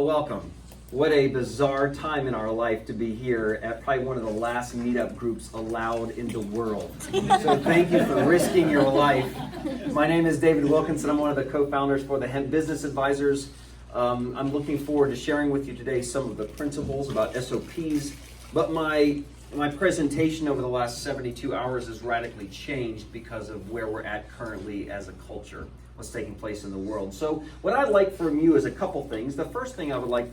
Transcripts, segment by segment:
Well, welcome. What a bizarre time in our life to be here at probably one of the last meetup groups allowed in the world. So thank you for risking your life. My name is David Wilkinson. I'm one of the co-founders for the Hemp Business Advisors. I'm looking forward to sharing with you today some of the principles about SOPs, but my presentation over the last 72 hours has radically changed because of where we're at currently as a culture, what's taking place in the world. So what I'd like from you is a couple things. The first thing I would like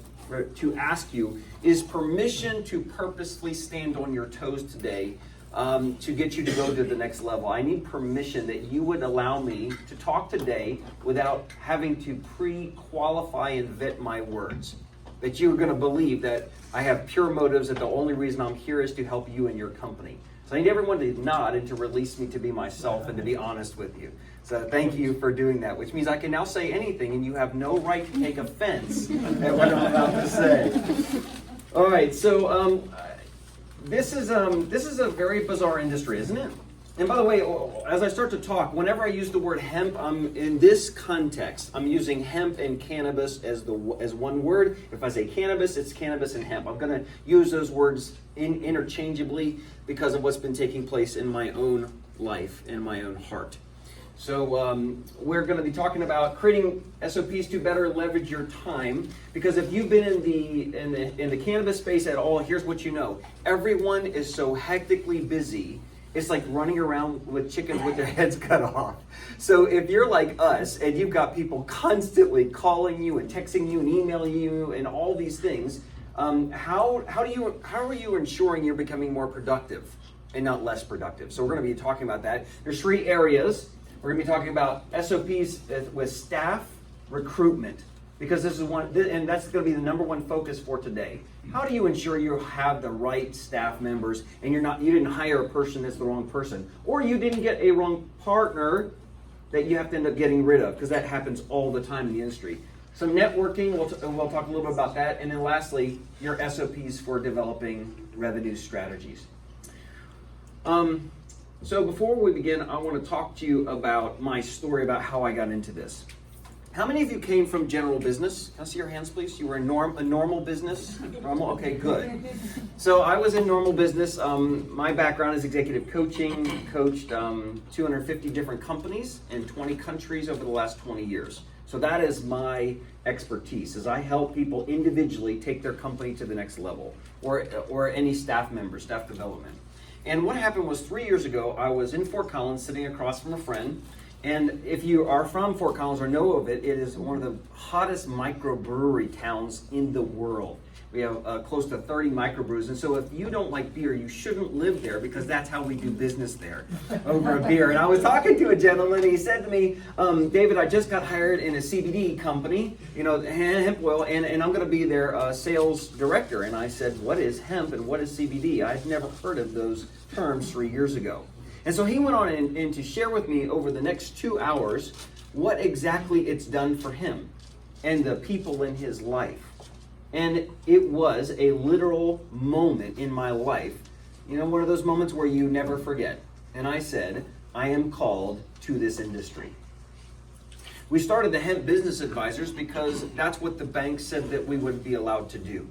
to ask you is permission to purposefully stand on your toes today to get you to go to the next level. I need permission that you would allow me to talk today without having to pre-qualify and vet my words. That you're going to believe that I have pure motives, that the only reason I'm here is to help you and your company. So I need everyone to nod and to release me to be myself and to be honest with you. So thank you for doing that, which means I can now say anything and you have no right to take offense at what I'm about to say. All right, so this is a very bizarre industry, isn't it? And by the way, as I start to talk, whenever I use the word hemp, I'm in this context. I'm using hemp and cannabis as one word. If I say cannabis, it's cannabis and hemp. I'm going to use those words interchangeably because of what's been taking place in my own life, in my own heart. So we're going to be talking about creating SOPs to better leverage your time. Because if you've been in the cannabis space at all, here's what you know: everyone is so hectically busy. It's like running around with chickens with their heads cut off. So if you're like us and you've got people constantly calling you and texting you and emailing you and all these things, how are you ensuring you're becoming more productive and not less productive? So we're going to be talking about that. There's 3 areas. We're going to be talking about SOPs with staff recruitment, because this is one, and that's going to be the number one focus for today. How do you ensure you have the right staff members and you didn't hire a person that's the wrong person, or you didn't get a wrong partner that you have to end up getting rid of, because that happens all the time in the industry. Some networking, we'll talk a little bit about that, and then lastly, your SOPs for developing revenue strategies. So before we begin, I want to talk to you about my story about how I got into this. How many of you came from general business? Can I see your hands, please? You were in a normal business? Normal? Okay, good. So I was in normal business. My background is executive coaching, coached 250 different companies in 20 countries over the last 20 years. So that is my expertise, is I help people individually take their company to the next level, or any staff member, staff development. And what happened was 3 years ago, I was in Fort Collins sitting across from a friend. And if you are from Fort Collins or know of it, it is one of the hottest microbrewery towns in the world. We have close to 30 microbrews. And so if you don't like beer, you shouldn't live there, because that's how we do business there, over a beer. And I was talking to a gentleman, and he said to me, David, I just got hired in a CBD company, hemp oil, and I'm going to be their sales director. And I said, what is hemp and what is CBD? I'd never heard of those terms 3 years ago. And so he went on and to share with me over the next 2 hours what exactly it's done for him and the people in his life. And it was a literal moment in my life, one of those moments where you never forget. And I said, I am called to this industry. We started the Hemp Business Advisors because that's what the bank said that we would be allowed to do.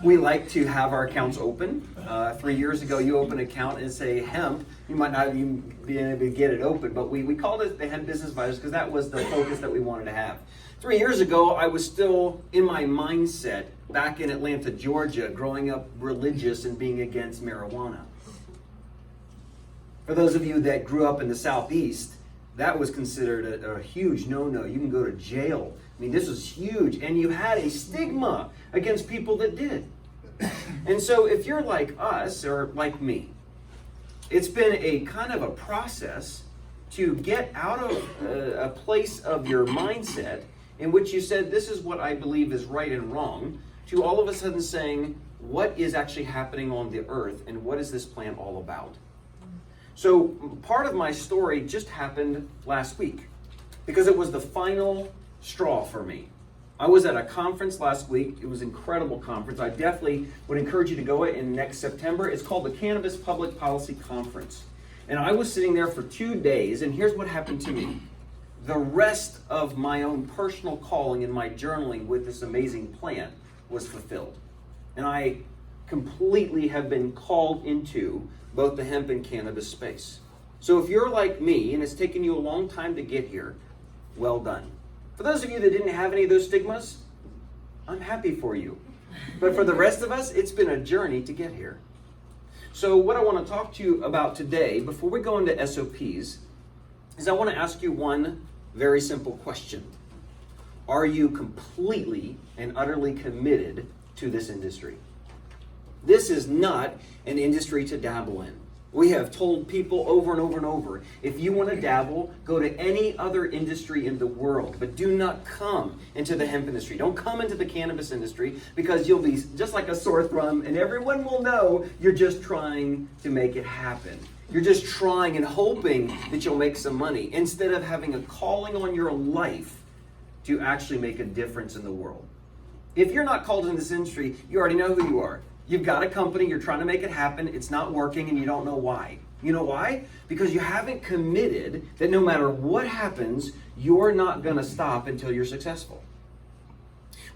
We like to have our accounts open. 3 years ago, you open an account and say hemp. You might not even be able to get it open, but we called it the Hemp Business Advisors because that was the focus that we wanted to have. 3 years ago, I was still in my mindset back in Atlanta, Georgia, growing up religious and being against marijuana. For those of you that grew up in the Southeast, that was considered a huge no-no. You can go to jail. I mean, this was huge, and you had a stigma against people that did. And so if you're like us or like me, it's been a kind of a process to get out of a place of your mindset in which you said, this is what I believe is right and wrong, to all of a sudden saying, what is actually happening on the earth, and what is this plan all about? So part of my story just happened last week, because it was the final straw for me. I was at a conference last week. It was an incredible conference. I definitely would encourage you to go in next September. It's called the Cannabis Public Policy Conference. And I was sitting there for 2 days, and here's what happened to me. the rest of my own personal calling and my journaling with this amazing plant was fulfilled. And I completely have been called into both the hemp and cannabis space. So if you're like me and it's taken you a long time to get here, well done. For those of you that didn't have any of those stigmas, I'm happy for you. But for the rest of us, it's been a journey to get here. So what I want to talk to you about today, before we go into SOPs, is I want to ask you one very simple question. Are you completely and utterly committed to this industry? This is not an industry to dabble in. We have told people over and over and over, if you want to dabble, go to any other industry in the world, but do not come into the hemp industry. Don't come into the cannabis industry, because you'll be just like a sore thumb and everyone will know you're just trying to make it happen. You're just trying and hoping that you'll make some money instead of having a calling on your life to actually make a difference in the world. If you're not called in this industry, you already know who you are. You've got a company, you're trying to make it happen, it's not working, and you don't know why. You know why? Because you haven't committed that no matter what happens, you're not going to stop until you're successful.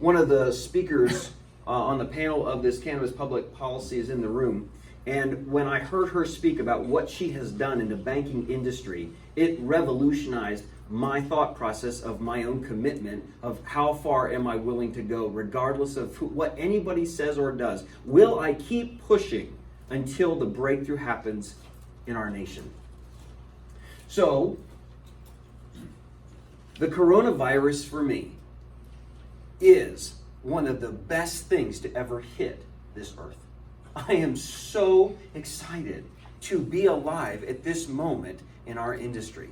One of the speakers on the panel of this Cannabis Public Policy is in the room, and when I heard her speak about what she has done in the banking industry, it revolutionized my thought process of my own commitment of how far am I willing to go regardless of what anybody says or does. Will I keep pushing until the breakthrough happens in our nation? So, the coronavirus for me is one of the best things to ever hit this earth. I am so excited to be alive at this moment in our industry.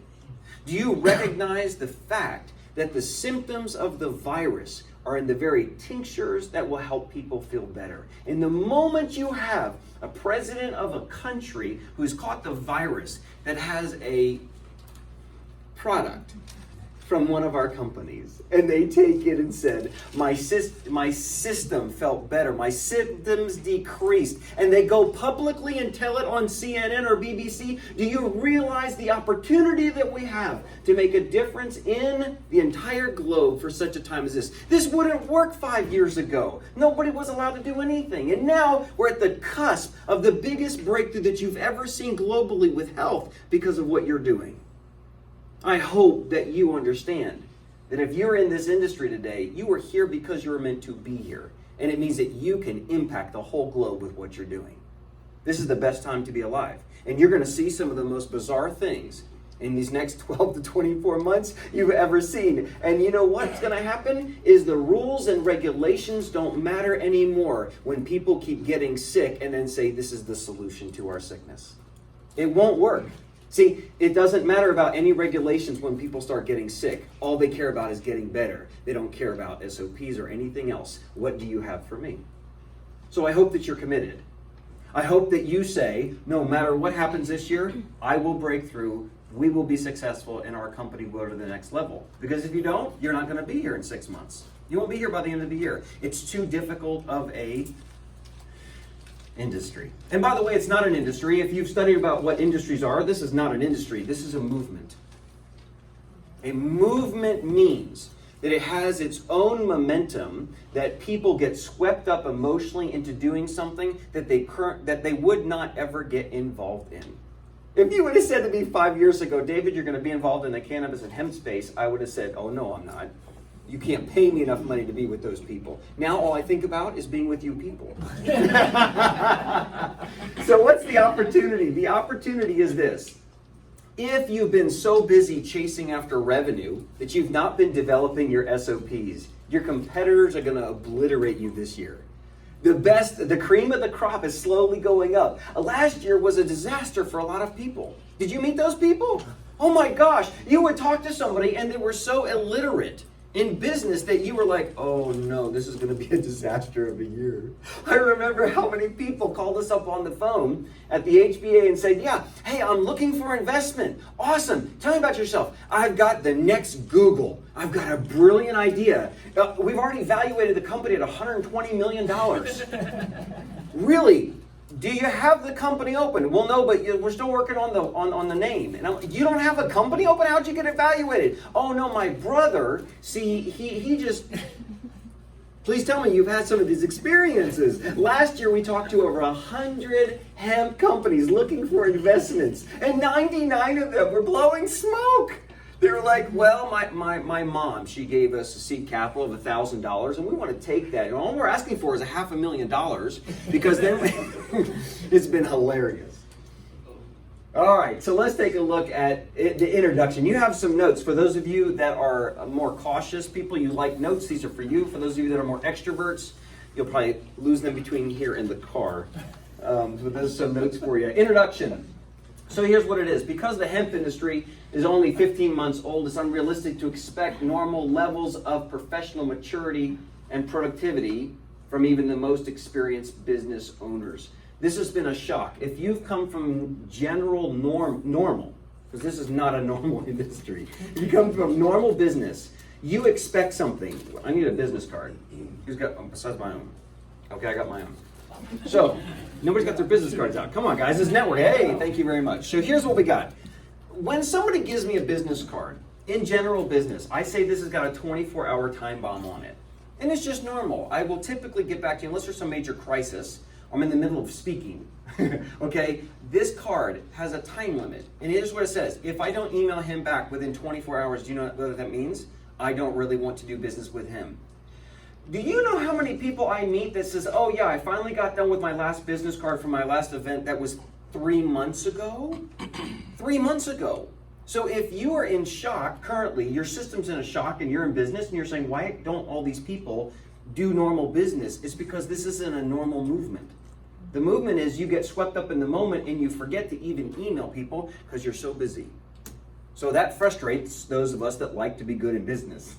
Do you recognize the fact that the symptoms of the virus are in the very tinctures that will help people feel better? And the moment you have a president of a country who's caught the virus that has a product from one of our companies, and they take it and said, my system felt better, my symptoms decreased, and they go publicly and tell it on CNN or BBC, do you realize the opportunity that we have to make a difference in the entire globe for such a time as this? This wouldn't work 5 years ago. Nobody was allowed to do anything. And now we're at the cusp of the biggest breakthrough that you've ever seen globally with health because of what you're doing. I hope that you understand that if you're in this industry today, you are here because you're meant to be here. And it means that you can impact the whole globe with what you're doing. This is the best time to be alive. And you're going to see some of the most bizarre things in these next 12 to 24 months you've ever seen. And you know what's going to happen is the rules and regulations don't matter anymore when people keep getting sick and then say this is the solution to our sickness. It won't work. See, it doesn't matter about any regulations when people start getting sick. All they care about is getting better. They don't care about SOPs or anything else. What do you have for me? So I hope that you're committed. I hope that you say, no matter what happens this year, I will break through, we will be successful, and our company will go to the next level. Because if you don't, you're not going to be here in 6 months. You won't be here by the end of the year. It's too difficult of a industry. And by the way, it's not an industry. If you've studied about what industries are, this is not an industry. This is a movement. A movement means that it has its own momentum, that people get swept up emotionally into doing something that they would not ever get involved in. If you would have said to me 5 years ago, David, you're going to be involved in the cannabis and hemp space, I would have said, oh no, I'm not. You can't pay me enough money to be with those people. Now all I think about is being with you people. So what's the opportunity? The opportunity is this. If you've been so busy chasing after revenue that you've not been developing your SOPs, your competitors are going to obliterate you this year. The cream of the crop is slowly going up. Last year was a disaster for a lot of people. Did you meet those people? Oh my gosh, you would talk to somebody and they were so illiterate in business that you were like, oh no, this is going to be a disaster of a year. I remember how many people called us up on the phone at the HBA and said, yeah, hey, I'm looking for investment. Awesome. Tell me about yourself. I've got the next Google. I've got a brilliant idea. We've already evaluated the company at $120 million. Really, do you have the company open? Well, no, but we're still working on the name. And I'm like, you don't have a company open? How'd you get evaluated? Oh, no, my brother, see, he just... Please tell me you've had some of these experiences. Last year we talked to over 100 hemp companies looking for investments, and 99 of them were blowing smoke. They were like, well, my mom, she gave us a seed capital of $1,000, and we want to take that. And all we're asking for is $500,000, because then it's been hilarious. All right, so let's take a look at the introduction. You have some notes. For those of you that are more cautious people, you like notes, these are for you. For those of you that are more extroverts, you'll probably lose them between here and the car. But those are some notes for you. Introduction. So here's what it is. Because the hemp industry is only 15 months old, it's unrealistic to expect normal levels of professional maturity and productivity from even the most experienced business owners. This has been a shock. If you've come from general normal, because this is not a normal industry, if you come from normal business, you expect something. I need a business card. Who's got, besides my own? Okay, I got my own. So, nobody's got their business cards out. Come on, guys, it's network. Hey, thank you very much. So here's what we got. When somebody gives me a business card, in general business, I say this has got a 24-hour time bomb on it. And it's just normal. I will typically get back to you unless there's some major crisis. I'm in the middle of speaking. Okay, this card has a time limit. And here's what it says. If I don't email him back within 24 hours, do you know what that means? I don't really want to do business with him. Do you know how many people I meet that says, oh yeah, I finally got done with my last business card from my last event that was 3 months ago? 3 months ago. So if you are in shock currently, your system's in a shock and you're in business and you're saying, why don't all these people do normal business? It's because this isn't a normal movement. The movement is you get swept up in the moment and you forget to even email people because you're so busy. So that frustrates those of us that like to be good in business.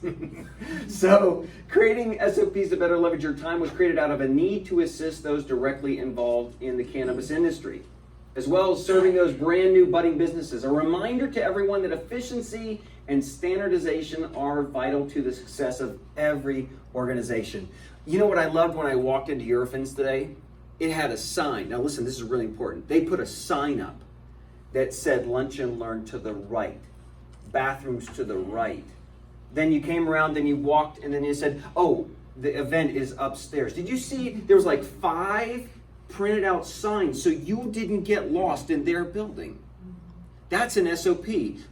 So creating SOPs to better leverage your time was created out of a need to assist those directly involved in the cannabis industry, as well as serving those brand new budding businesses. A reminder to everyone that efficiency and standardization are vital to the success of every organization. You know what I loved when I walked into Eurofins today? It had a sign. Now listen, this is really important. They put a sign up that said lunch and learn to the right, bathrooms to the right. Then you came around, then you walked, and then you said, oh, the event is upstairs. Did you see there was like 5 printed out signs so you didn't get lost in their building? That's an SOP.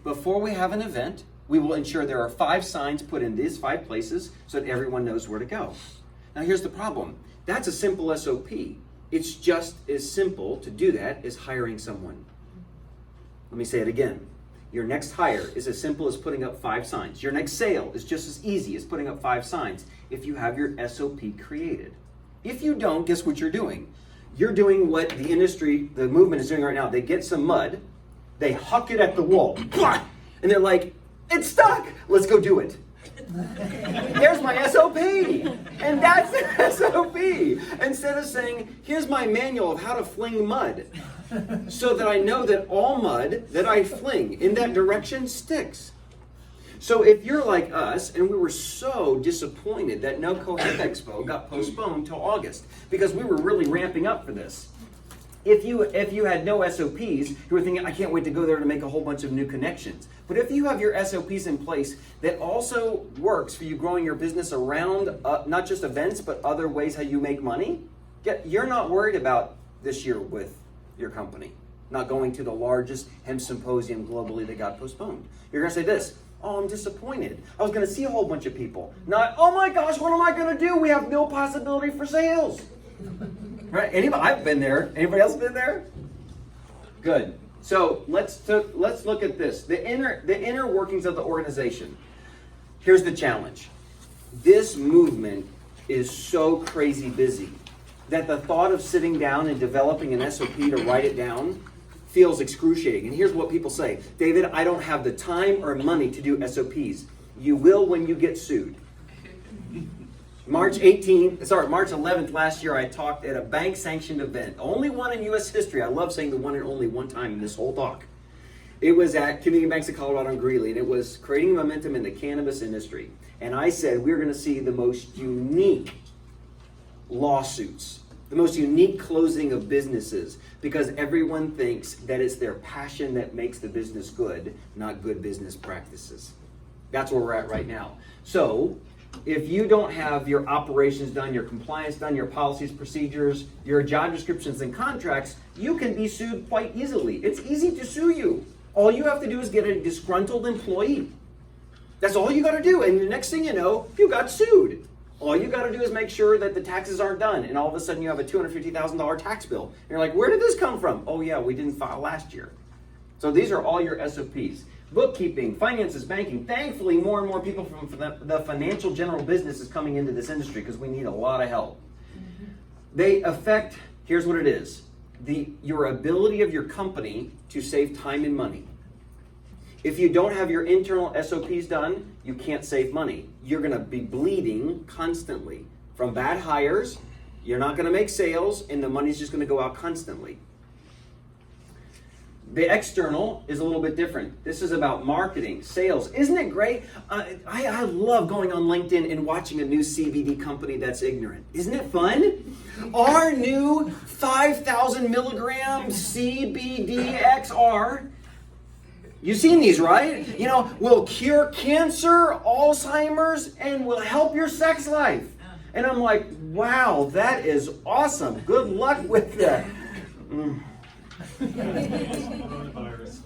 Before we have an event, we will ensure there are 5 signs put in these 5 places so that everyone knows where to go. Now here's the problem. That's a simple SOP. It's just as simple to do that as hiring someone. Let me say it again. Your next hire is as simple as putting up 5 signs. Your next sale is just as easy as putting up 5 signs if you have your SOP created. If you don't, guess what you're doing? You're doing what the industry, the movement is doing right now. They get some mud, they huck it at the wall, and they're like, it's stuck, let's go do it. Here's my SOP, and that's the SOP. Instead of saying, here's my manual of how to fling mud, so that I know that all mud that I fling in that direction sticks. So if you're like us, and we were so disappointed that NoCo Hemp Expo got postponed till August, because we were really ramping up for this. If you had no SOPs, you were thinking, I can't wait to go there to make a whole bunch of new connections. But if you have your SOPs in place that also works for you growing your business around not just events, but other ways how you make money, you're not worried about this year with your company not going to the largest hemp symposium globally that got postponed. You're going to say this, oh, I'm disappointed. I was going to see a whole bunch of people. Not, oh my gosh, what am I going to do? We have no possibility for sales. Right? Anybody? I've been there. Anybody else been there? Good. So let's look at this. The inner workings of the organization. Here's the challenge. This movement is so crazy busy that the thought of sitting down and developing an SOP to write it down feels excruciating. And here's what people say. David, I don't have the time or money to do SOPs. You will when you get sued. March 11th last year, I talked at a bank-sanctioned event. Only one in U.S. history. I love saying the one and only one time in this whole talk. It was at Community Banks of Colorado and Greeley, and it was creating momentum in the cannabis industry. And I said we're going to see the most unique lawsuits, the most unique closing of businesses, because everyone thinks that it's their passion that makes the business good, not good business practices. That's where we're at right now. So if you don't have your operations done, your compliance done, your policies, procedures, your job descriptions and contracts, you can be sued quite easily. It's easy to sue you. All you have to do is get a disgruntled employee. That's all you got to do. And the next thing you know, you got sued. All you got to do is make sure that the taxes aren't done. And all of a sudden you have a $250,000 tax bill. And you're like, where did this come from? Oh yeah, we didn't file last year. So these are all your SOPs. Bookkeeping, finances, banking. Thankfully, more and more people from the financial general business is coming into this industry because we need a lot of help. They affect, here's what it is, your ability of your company to save time and money. If you don't have your internal SOPs done, you can't save money. You're going to be bleeding constantly from bad hires. You're not going to make sales, and the money's just going to go out constantly. The external is a little bit different. This is about marketing, sales. Isn't it great? I love going on LinkedIn and watching a new CBD company that's ignorant. Isn't it fun? Our new 5,000 milligram CBD you've seen these, right? You know, will cure cancer, Alzheimer's, and will help your sex life. And I'm like, wow, that is awesome. Good luck with that.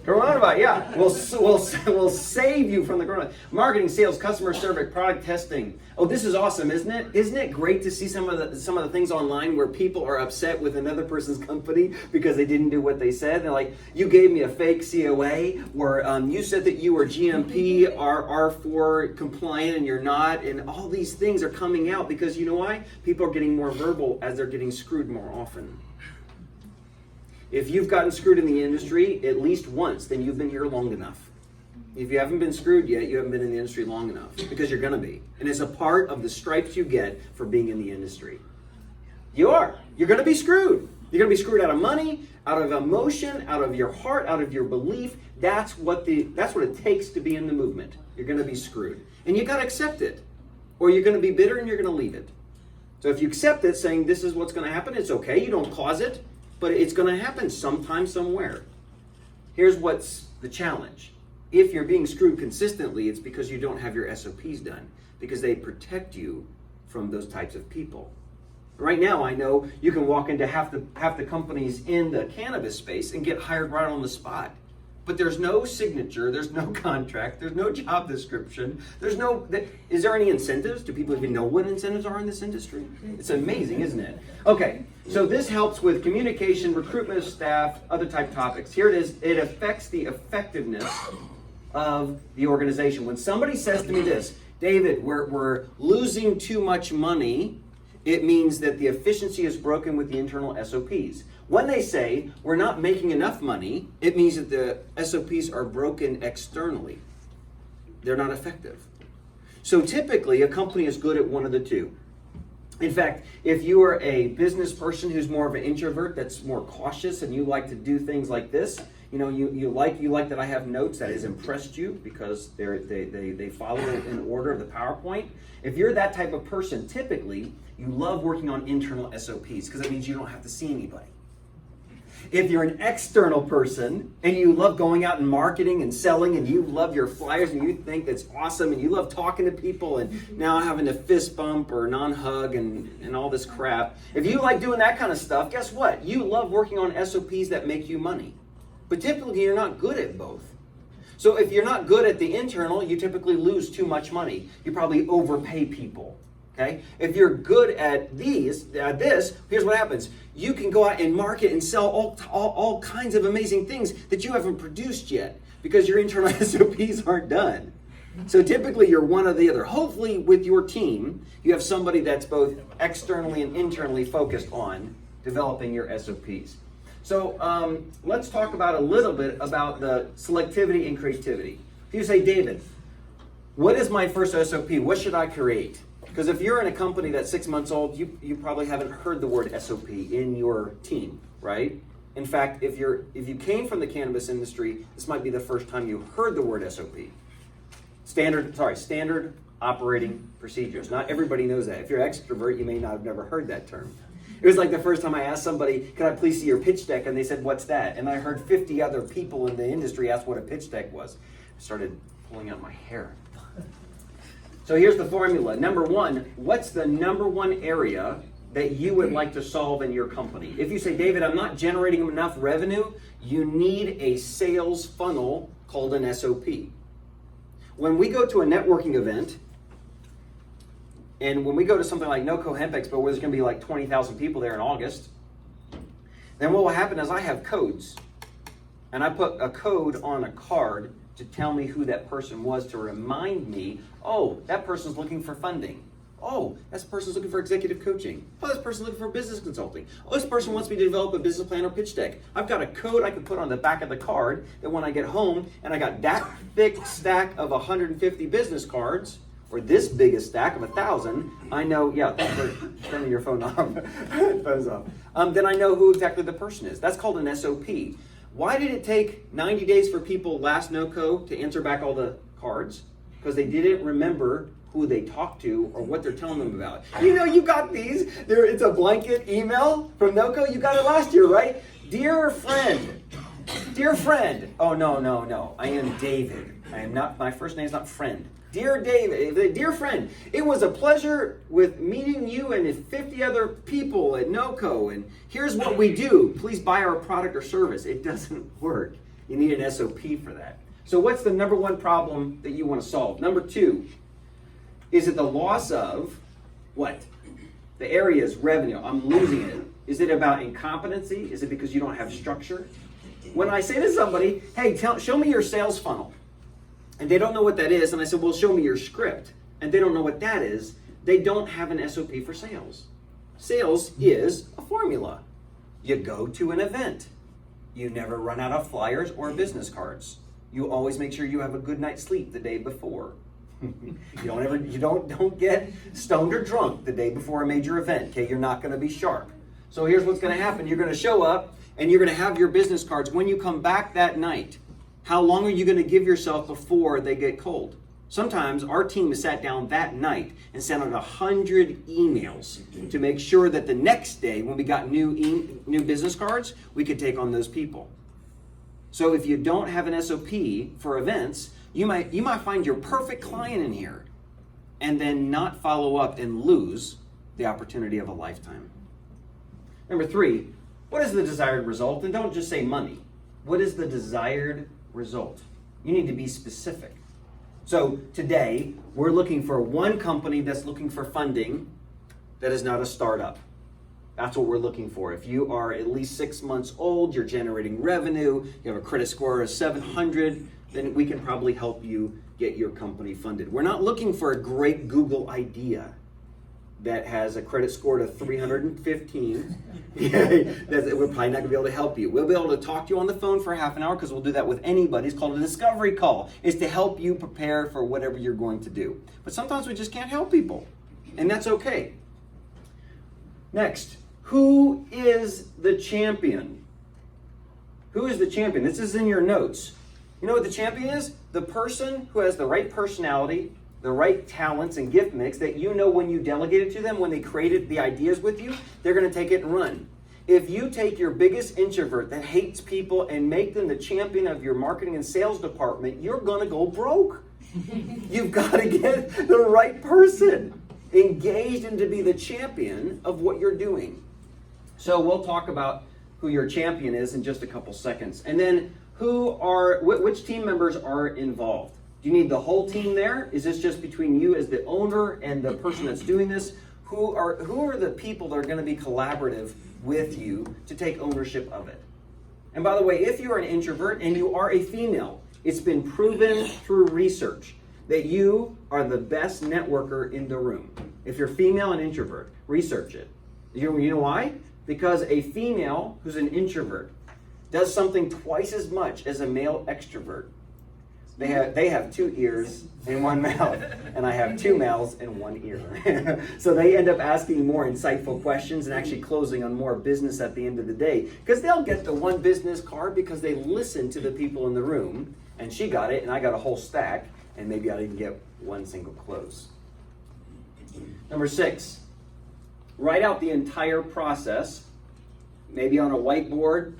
Coronavirus, yeah. We'll save you from the coronavirus. Marketing, sales, customer service, product testing. Oh, this is awesome, isn't it? Isn't it great to see some of the things online where people are upset with another person's company because they didn't do what they said? They're like, you gave me a fake COA where you said that you were GMP R4 compliant and you're not, and all these things are coming out because you know why? People are getting more verbal as they're getting screwed more often. If you've gotten screwed in the industry at least once, then you've been here long enough. If you haven't been screwed yet, you haven't been in the industry long enough, because you're going to be. And it's a part of the stripes you get for being in the industry. You are. You're going to be screwed. You're going to be screwed out of money, out of emotion, out of your heart, out of your belief. That's what it takes to be in the movement. You're going to be screwed. And you got to accept it, or you're going to be bitter and you're going to leave it. So if you accept it, saying this is what's going to happen, it's okay. You don't cause it. But it's going to happen sometime, somewhere. Here's what's the challenge. If you're being screwed consistently, it's because you don't have your SOPs done, because they protect you from those types of people. Right now, I know you can walk into half the companies in the cannabis space and get hired right on the spot. But there's no signature, there's no contract, there's no job description, is there any incentives? Do people even know what incentives are in this industry? It's amazing, isn't it? Okay, so this helps with communication, recruitment of staff, other type topics. Here it is, it affects the effectiveness of the organization. When somebody says to me this, David, we're losing too much money, it means that the efficiency is broken with the internal SOPs. When they say we're not making enough money, it means that the SOPs are broken externally. They're not effective. So typically, a company is good at one of the two. In fact, if you are a business person who's more of an introvert, that's more cautious, and you like to do things like this, you know, you like that I have notes that has impressed you because they follow in order of the PowerPoint. If you're that type of person, typically you love working on internal SOPs because it means you don't have to see anybody. If you're an external person and you love going out and marketing and selling and you love your flyers and you think that's awesome and you love talking to people and now having a fist bump or non-hug and all this crap, if you like doing that kind of stuff, guess what? You love working on SOPs that make you money. But typically you're not good at both. So if you're not good at the internal, you typically lose too much money. You probably overpay people. Okay? If you're good at this, here's what happens. You can go out and market and sell all kinds of amazing things that you haven't produced yet because your internal SOPs aren't done. So typically you're one or the other. Hopefully with your team, you have somebody that's both externally and internally focused on developing your SOPs. So let's talk about a little bit about the selectivity and creativity. If you say, David, what is my first SOP? What should I create? Because if you're in a company that's 6 months old, you probably haven't heard the word SOP in your team, right? In fact, if you came from the cannabis industry, this might be the first time you heard the word SOP. Standard operating procedures. Not everybody knows that. If you're an extrovert, you may not have never heard that term. It was like the first time I asked somebody, can I please see your pitch deck? And they said, what's that? And I heard 50 other people in the industry ask what a pitch deck was. I started pulling out my hair. So here's the formula. Number one, what's the number one area that you would like to solve in your company? If you say, David, I'm not generating enough revenue, you need a sales funnel called an SOP. When we go to a networking event, and when we go to something like NOCO Hemp Expo, where there's going to be like 20,000 people there in August, then what will happen is I have codes. And I put a code on a card to tell me who that person was, to remind me, oh, that person's looking for funding. Oh, this person's looking for executive coaching. Oh, this person's looking for business consulting. Oh, this person wants me to develop a business plan or pitch deck. I've got a code I can put on the back of the card that when I get home and I got that thick stack of 150 business cards, or this big a stack of 1,000, I know, yeah, thanks for turning your phone off. Phone's off. Then I know who exactly the person is. That's called an SOP. Why did it take 90 days for people last NOCO to answer back all the cards? Because they didn't remember who they talked to or what they're telling them about. You know, you got these. It's a blanket email from NOCO. You got it last year, right? Dear friend. Dear friend. Oh, no. I am David. I am not, my first name is not friend. Dear David, dear friend, it was a pleasure with meeting you and 50 other people at NOCO, and here's what we do. Please buy our product or service. It doesn't work. You need an SOP for that. So what's the number one problem that you want to solve? Number two, is it the loss of what? The area is revenue. I'm losing it. Is it about incompetency? Is it because you don't have structure? When I say to somebody, hey, show me your sales funnel, and they don't know what that is, and I said, well, show me your script, and they don't know what that is, they don't have an SOP for sales. Sales is a formula. You go to an event. You never run out of flyers or business cards. You always make sure you have a good night's sleep the day before. You don't get stoned or drunk the day before a major event, okay? You're not going to be sharp. So here's what's going to happen. You're going to show up, and you're going to have your business cards. When you come back that night, how long are you going to give yourself before they get cold? Sometimes our team has sat down that night and sent out 100 emails to make sure that the next day when we got new business cards, we could take on those people. So if you don't have an SOP for events, you might find your perfect client in here and then not follow up and lose the opportunity of a lifetime. Number three, what is the desired result? And don't just say money. What is the desired result? You need to be specific. So today, we're looking for one company that's looking for funding that is not a startup. That's what we're looking for. If you are at least 6 months old, you're generating revenue, you have a credit score of 700, then we can probably help you get your company funded. We're not looking for a great Google idea that has a credit score of 315. We're probably not going to be able to help you. We'll be able to talk to you on the phone for half an hour because we'll do that with anybody. It's called a discovery call. It's to help you prepare for whatever you're going to do. But sometimes we just can't help people, and that's okay. Next, who is the champion? Who is the champion? This is in your notes. You know what the champion is? The person who has the right personality, the right talents and gift mix that you know when you delegate it to them, when they created the ideas with you, they're going to take it and run. If you take your biggest introvert that hates people and make them the champion of your marketing and sales department, you're going to go broke. You've got to get the right person engaged and to be the champion of what you're doing. So we'll talk about who your champion is in just a couple seconds. And then which team members are involved? Do you need the whole team there? Is this just between you as the owner and the person that's doing this? Who are the people that are going to be collaborative with you to take ownership of it? And by the way, if you're an introvert and you are a female, it's been proven through research that you are the best networker in the room. If you're female and introvert, research it. You know why? Because a female who's an introvert does something twice as much as a male extrovert. They have 2 ears and 1 mouth, and I have 2 mouths and 1 ear. So they end up asking more insightful questions and actually closing on more business at the end of the day, because they'll get the one business card because they listen to the people in the room, and she got it, and I got a whole stack, and maybe I didn't get one single close. Number 6, write out the entire process, maybe on a whiteboard.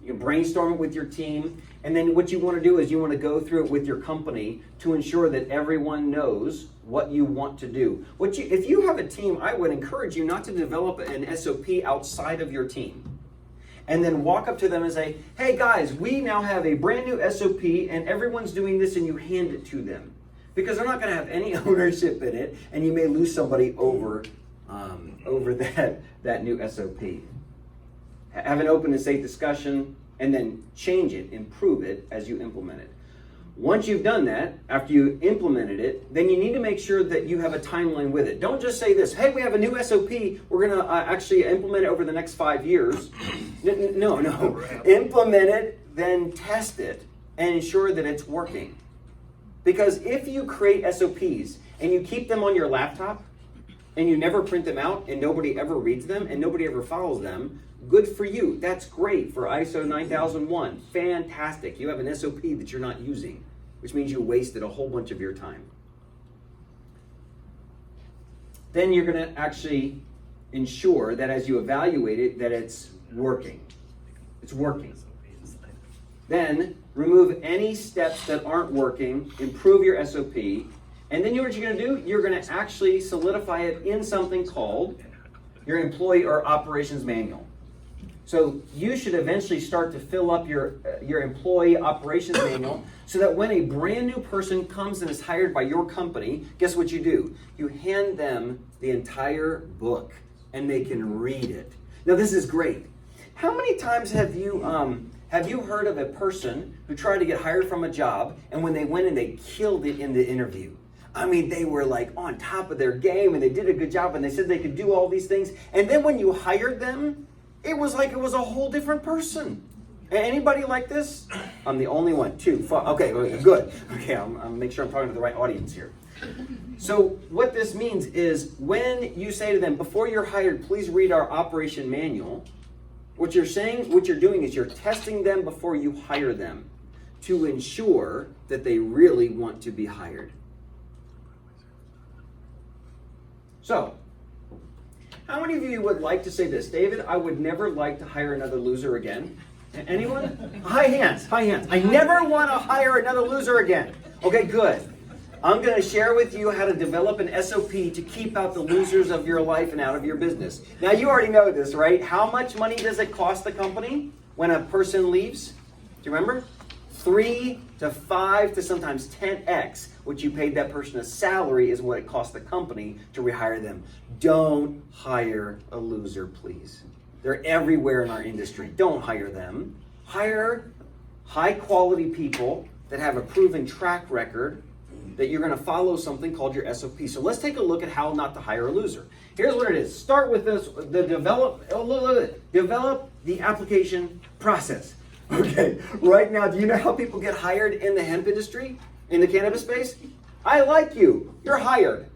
You can brainstorm it with your team. And then what you want to do is you want to go through it with your company to ensure that everyone knows what you want to do. If you have a team, I would encourage you not to develop an SOP outside of your team. And then walk up to them and say, hey guys, we now have a brand new SOP and everyone's doing this, and you hand it to them. Because they're not going to have any ownership in it, and you may lose somebody over that new SOP. Have an open and safe discussion, and then change it, improve it as you implement it. Once you've done that, after you implemented it, then you need to make sure that you have a timeline with it. Don't just say this, hey, we have a new SOP, we're going to actually implement it over the next 5 years. No. Implement it, then test it, and ensure that it's working. Because if you create SOPs and you keep them on your laptop, and you never print them out, and nobody ever reads them, and nobody ever follows them, good for you. That's great for ISO 9001. Fantastic. You have an SOP that you're not using, which means you wasted a whole bunch of your time. Then you're going to actually ensure that as you evaluate it, that it's working. It's working. Then remove any steps that aren't working, improve your SOP, and then what you're going to do, you're going to actually solidify it in something called your employee or operations manual. So you should eventually start to fill up your employee operations manual so that when a brand new person comes and is hired by your company, guess what you do? You hand them the entire book and they can read it. Now this is great. How many times have you heard of a person who tried to get hired from a job, and when they went in, they killed it in the interview? I mean, they were like on top of their game and they did a good job and they said they could do all these things. And then when you hired them, it was like it was a whole different person. Anybody like this? I'm the only one. 2. Okay, good. Okay, I'll make sure I'm talking to the right audience here. So what this means is when you say to them, before you're hired, please read our operation manual, what you're doing is you're testing them before you hire them to ensure that they really want to be hired. So, how many of you would like to say this? David, I would never like to hire another loser again. Anyone? High hands. I never want to hire another loser again. Okay, good. I'm going to share with you how to develop an SOP to keep out the losers of your life and out of your business. Now, you already know this, right? How much money does it cost the company when a person leaves? Do you remember? 3 to 5 to sometimes 10x what you paid that person a salary is what it cost the company to rehire them. Don't hire a loser, please. They're everywhere in our industry. Don't hire them. Hire high quality people that have a proven track record that you're going to follow something called your SOP. So let's take a look at how not to hire a loser. Here's what it is. Start with this, develop the application process. Okay, right now, do you know how people get hired in the hemp industry, in the cannabis space? I like you. You're hired.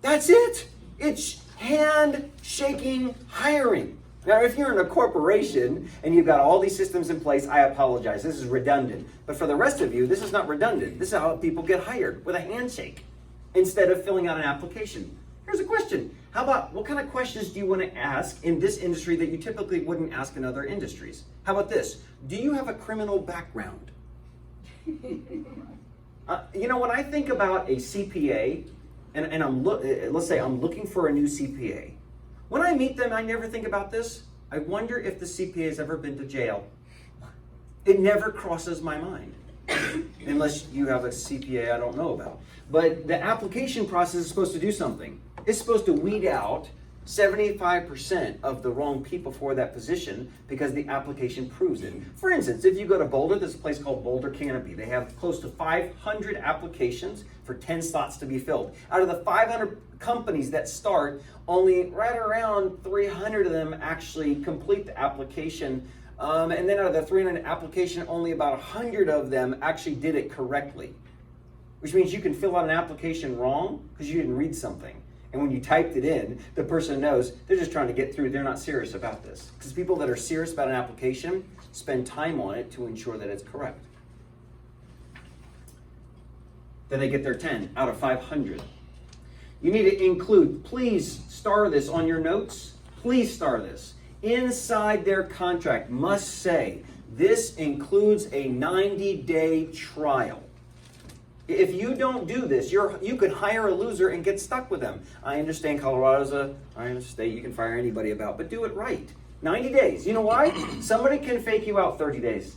That's it. It's handshaking hiring. Now, if you're in a corporation and you've got all these systems in place, I apologize. This is redundant. But for the rest of you, this is not redundant. This is how people get hired, with a handshake instead of filling out an application. Here's a question. How about, what kind of questions do you want to ask in this industry that you typically wouldn't ask in other industries? How about this? Do you have a criminal background? When I think about a CPA, and let's say I'm looking for a new CPA. When I meet them, I never think about this. I wonder if the CPA has ever been to jail. It never crosses my mind. Unless you have a CPA I don't know about. But the application process is supposed to do something. It's supposed to weed out 75% of the wrong people for that position because the application proves it. For instance, if you go to Boulder, there's a place called Boulder Canopy. They have close to 500 applications for 10 slots to be filled. Out of the 500 companies that start, only right around 300 of them actually complete the application. And then out of the 300 application, only about 100 of them actually did it correctly. Which means you can fill out an application wrong because you didn't read something. And when you typed it in, the person knows they're just trying to get through. They're not serious about this. Because people that are serious about an application spend time on it to ensure that it's correct. Then they get their 10 out of 500. You need to include, please star this on your notes. Please star this. Inside their contract must say, this includes a 90-day trial. If you don't do this, you could hire a loser and get stuck with them. I understand Colorado's a state you can fire anybody about, but do it right. 90 days. You know why? Somebody can fake you out 30 days.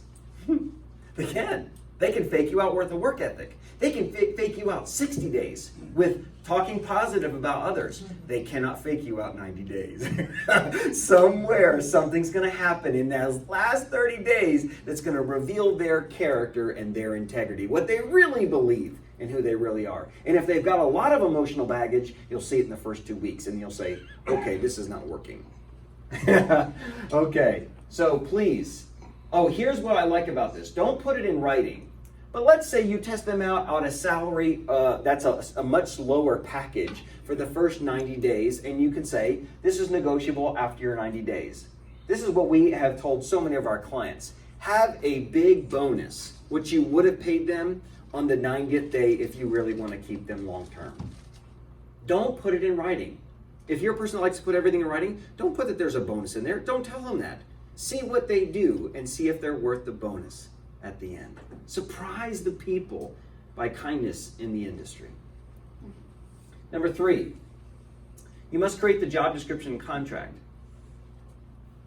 They can. They can fake you out with a work ethic. They can fake you out 60 days with talking positive about others. They cannot fake you out 90 days. Somewhere, something's going to happen in those last 30 days that's going to reveal their character and their integrity, what they really believe and who they really are. And if they've got a lot of emotional baggage, you'll see it in the first 2 weeks, and you'll say, okay, this is not working. Okay, so please. Oh, here's what I like about this. Don't put it in writing. But let's say you test them out on a salary that's a much lower package for the first 90 days, and you can say, this is negotiable after your 90 days. This is what we have told so many of our clients. Have a big bonus, which you would have paid them on the 90th day if you really want to keep them long term. Don't put it in writing. If you're a person that likes to put everything in writing, don't put that there's a bonus in there. Don't tell them that. See what they do and see if they're worth the bonus at the end. Surprise the people by kindness in the industry. Number 3, you must create the job description and contract.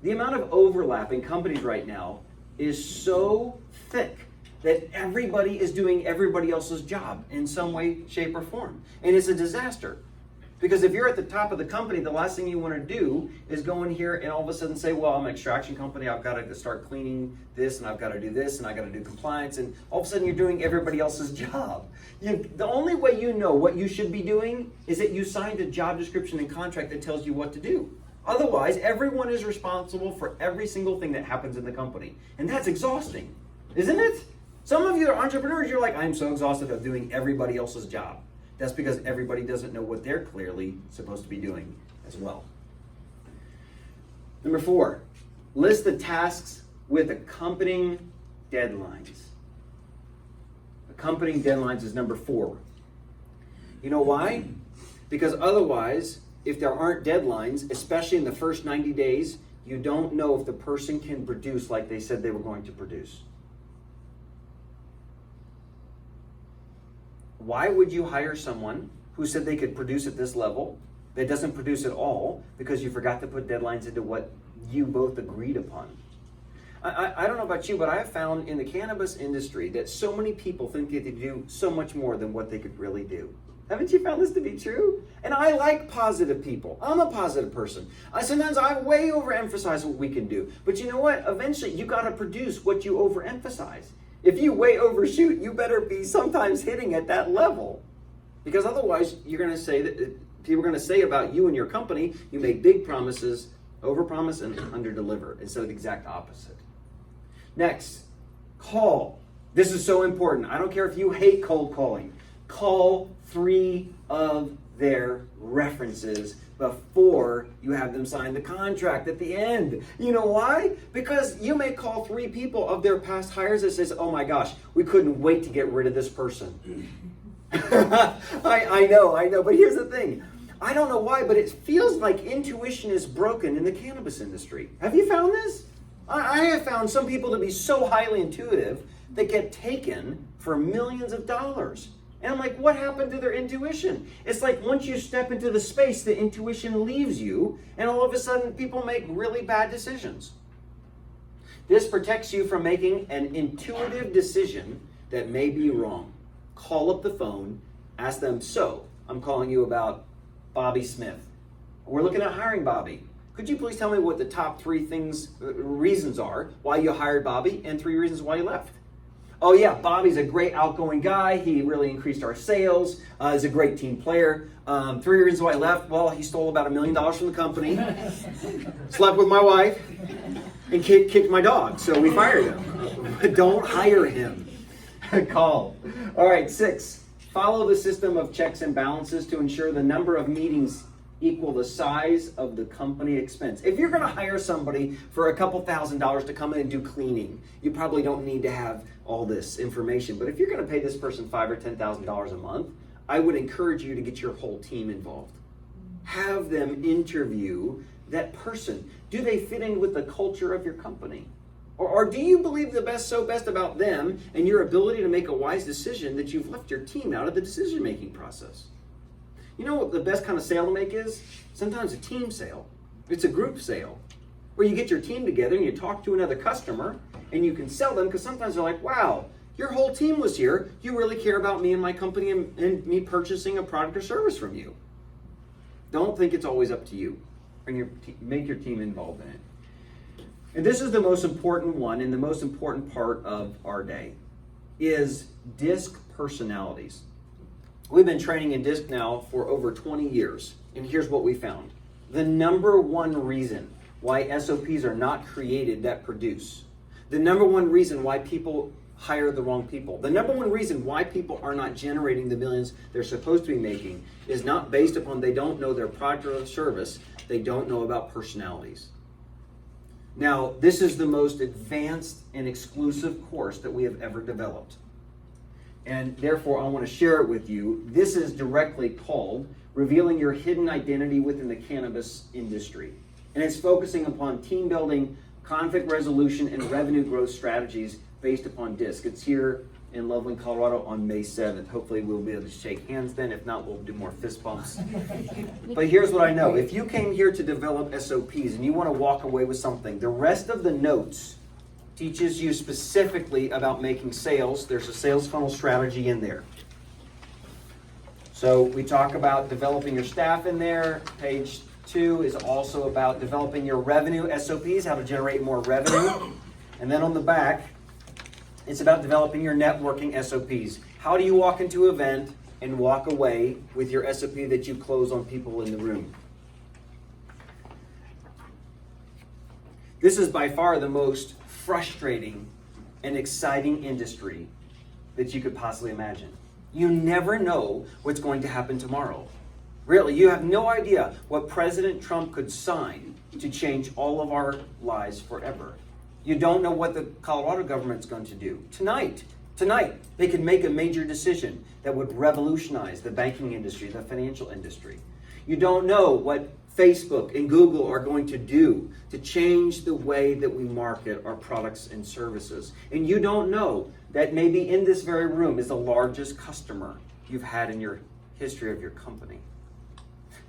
The amount of overlap in companies right now is so thick that everybody is doing everybody else's job in some way, shape, or form. And it's a disaster. Because if you're at the top of the company, the last thing you want to do is go in here and all of a sudden say, well, I'm an extraction company, I've got to start cleaning this, and I've got to do this, and I've got to do compliance, and all of a sudden you're doing everybody else's job. The only way you know what you should be doing is that you signed a job description and contract that tells you what to do. Otherwise, everyone is responsible for every single thing that happens in the company. And that's exhausting, isn't it? Some of you are entrepreneurs, you're like, I'm so exhausted of doing everybody else's job. That's because everybody doesn't know what they're clearly supposed to be doing as well. Number 4, list the tasks with accompanying deadlines. Accompanying deadlines is number 4. You know why? Because otherwise, if there aren't deadlines, especially in the first 90 days, you don't know if the person can produce like they said they were going to produce. Why would you hire someone who said they could produce at this level that doesn't produce at all because you forgot to put deadlines into what you both agreed upon? I don't know about you, but I have found in the cannabis industry that so many people think that they do so much more than what they could really do. Haven't you found this to be true? And I like positive people. I'm a positive person. Sometimes I way overemphasize what we can do. But you know what? Eventually, you got to produce what you overemphasize. If you way overshoot, you better be sometimes hitting at that level. Because otherwise, you're going to say that people are going to say about you and your company, you make big promises, overpromise, and underdeliver instead of the exact opposite. Next, call. This is so important. I don't care if you hate cold calling. Call 3 of their references before you have them sign the contract at the end. You know why? Because you may call 3 people of their past hires that says, oh my gosh, we couldn't wait to get rid of this person. I know, but here's the thing. I don't know why, but it feels like intuition is broken in the cannabis industry. Have you found this? I have found some people to be so highly intuitive that get taken for millions of dollars. And I'm like, what happened to their intuition? It's like once you step into the space, the intuition leaves you, and all of a sudden people make really bad decisions. This protects you from making an intuitive decision that may be wrong. Call up the phone, ask them, so, I'm calling you about Bobby Smith. We're looking at hiring Bobby. Could you please tell me what the top 3 reasons are why you hired Bobby and 3 reasons why you left? Oh yeah, Bobby's a great outgoing guy. He really increased our sales. He's a great team player. 3 reasons why he left. Well, he stole about $1 million from the company, slept with my wife, and kicked my dog. So we fired him. Don't hire him. Call. All right, 6. Follow the system of checks and balances to ensure the number of meetings equal the size of the company expense. If you're going to hire somebody for a couple $1,000s to come in and do cleaning, you probably don't need to have all this information. But if you're going to pay this person $5,000 or $10,000 a month, I would encourage you to get your whole team involved. Have them interview that person. Do they fit in with the culture of your company? Or do you believe the best about them and your ability to make a wise decision that you've left your team out of the decision-making process? You know what the best kind of sale to make is? Sometimes a team sale. It's a group sale where you get your team together and you talk to another customer and you can sell them, because sometimes they're like, wow, your whole team was here. You really care about me and my company and me purchasing a product or service from you. Don't think it's always up to you. Make your team involved in it. And this is the most important one, and the most important part of our day is DISC personalities. We've been training in DISC now for over 20 years, and here's what we found. The number one reason why SOPs are not created that produce, the number one reason why people hire the wrong people, the number one reason why people are not generating the millions they're supposed to be making is not based upon they don't know their product or service, they don't know about personalities. Now, this is the most advanced and exclusive course that we have ever developed. And therefore, I want to share it with you. This is directly called Revealing Your Hidden Identity Within the Cannabis Industry. And it's focusing upon team building, conflict resolution, and revenue growth strategies based upon DISC. It's here in Loveland, Colorado on May 7th. Hopefully we'll be able to shake hands then. If not, we'll do more fist bumps. But here's what I know. If you came here to develop SOPs and you want to walk away with something, the rest of the notes teaches you specifically about making sales. There's a sales funnel strategy in there. So we talk about developing your staff in there. Page 2 is also about developing your revenue SOPs, how to generate more revenue. And then on the back, it's about developing your networking SOPs. How do you walk into an event and walk away with your SOP that you close on people in the room? This is by far the most frustrating and exciting industry that you could possibly imagine. You never know what's going to happen tomorrow. Really, you have no idea what President Trump could sign to change all of our lives forever. You don't know what the Colorado government's going to do. Tonight, they could make a major decision that would revolutionize the banking industry, the financial industry. You don't know what Facebook and Google are going to do to change the way that we market our products and services. And you don't know that maybe in this very room is the largest customer you've had in your history of your company.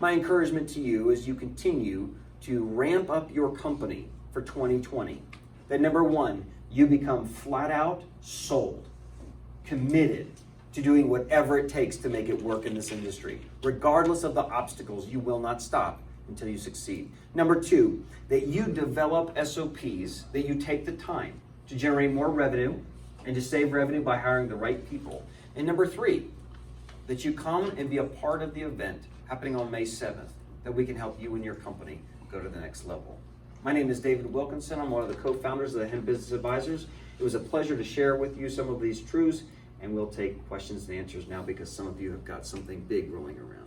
My encouragement to you is you continue to ramp up your company for 2020. That number one, you become flat out sold, committed to doing whatever it takes to make it work in this industry. Regardless of the obstacles, you will not stop until you succeed. Number two, that you develop SOPs, that you take the time to generate more revenue and to save revenue by hiring the right people. And number three, that you come and be a part of the event happening on May 7th, that we can help you and your company go to the next level. My name is David Wilkinson. I'm one of the co-founders of the Hemp Business Advisors. It was a pleasure to share with you some of these truths, and we'll take questions and answers now because some of you have got something big rolling around.